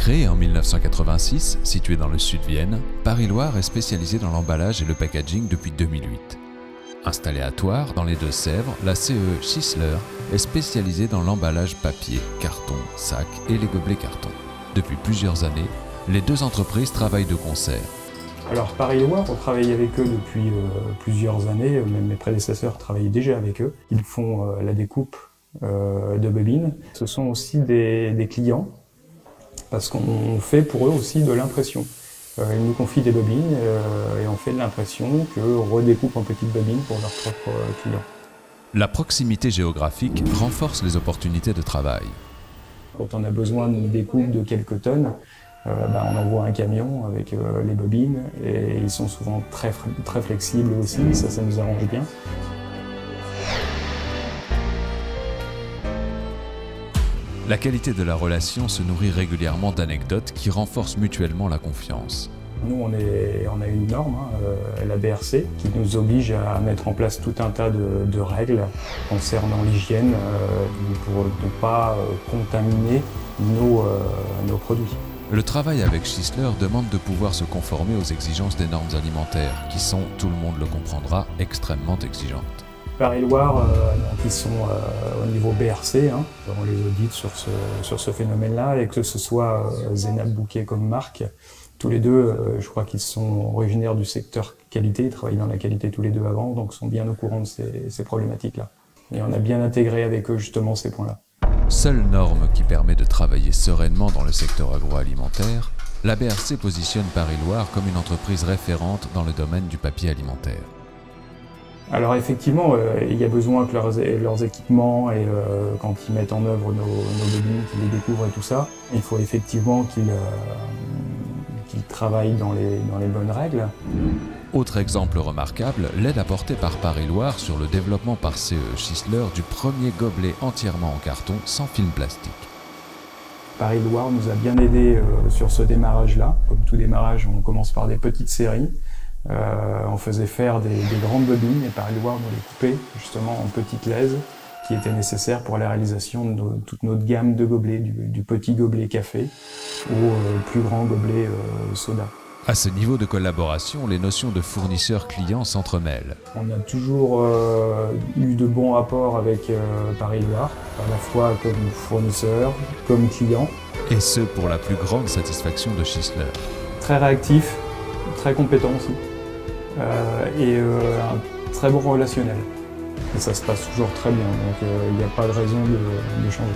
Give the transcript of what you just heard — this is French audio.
Créé en 1986, situé dans le sud de Vienne, Paris-Loire est spécialisé dans l'emballage et le packaging depuis 2008. Installée à Thouars, dans les Deux-Sèvres, la CE Schiessler est spécialisée dans l'emballage papier, carton, sac et les gobelets carton. Depuis plusieurs années, les deux entreprises travaillent de concert. Alors Paris-Loire, on travaille avec eux depuis plusieurs années, même mes prédécesseurs travaillaient déjà avec eux. Ils font la découpe de bobines. Ce sont aussi des clients, parce qu'on fait pour eux aussi de l'impression. Ils nous confient des bobines et on fait de l'impression qu'eux redécoupent en petites bobines pour leurs propres clients. La proximité géographique renforce les opportunités de travail. Quand on a besoin d'une découpe de quelques tonnes, on envoie un camion avec les bobines et ils sont souvent très flexibles aussi, ça nous arrange bien. La qualité de la relation se nourrit régulièrement d'anecdotes qui renforcent mutuellement la confiance. Nous, on a une norme, la BRC, qui nous oblige à mettre en place tout un tas de règles concernant l'hygiène pour ne pas contaminer nos produits. Le travail avec Schiessler demande de pouvoir se conformer aux exigences des normes alimentaires, qui sont, tout le monde le comprendra, extrêmement exigeantes. Paris-Loire, ils sont au niveau BRC, on les audite sur ce phénomène-là, et que ce soit Zénab Bouquet comme marque, tous les deux, je crois qu'ils sont originaires du secteur qualité, ils travaillent dans la qualité tous les deux avant, donc sont bien au courant de ces problématiques-là. Et on a bien intégré avec eux justement ces points-là. Seule norme qui permet de travailler sereinement dans le secteur agroalimentaire, la BRC positionne Paris-Loire comme une entreprise référente dans le domaine du papier alimentaire. Alors effectivement, il y a besoin que leurs équipements et quand ils mettent en œuvre nos bobines, qu'ils les découvrent et tout ça, il faut effectivement qu'ils travaillent dans les bonnes règles. Autre exemple remarquable, l'aide apportée par Paris-Loire sur le développement par CE Schiessler du premier gobelet entièrement en carton sans film plastique. Paris-Loire nous a bien aidés sur ce démarrage-là. Comme tout démarrage, on commence par des petites séries. On faisait faire des grandes bobines et Paris-Loire nous les coupait justement en petites lèzes qui étaient nécessaires pour la réalisation de toute notre gamme de gobelets, du petit gobelet café au plus grand gobelet soda. À ce niveau de collaboration, les notions de fournisseur-client s'entremêlent. On a toujours eu de bons rapports avec Paris-Loire, à la fois comme fournisseur, comme client. Et ce, pour la plus grande satisfaction de Schiessler. Très réactif, très compétent aussi, et un très bon relationnel. Et ça se passe toujours très bien, donc il n'y a pas de raison de changer.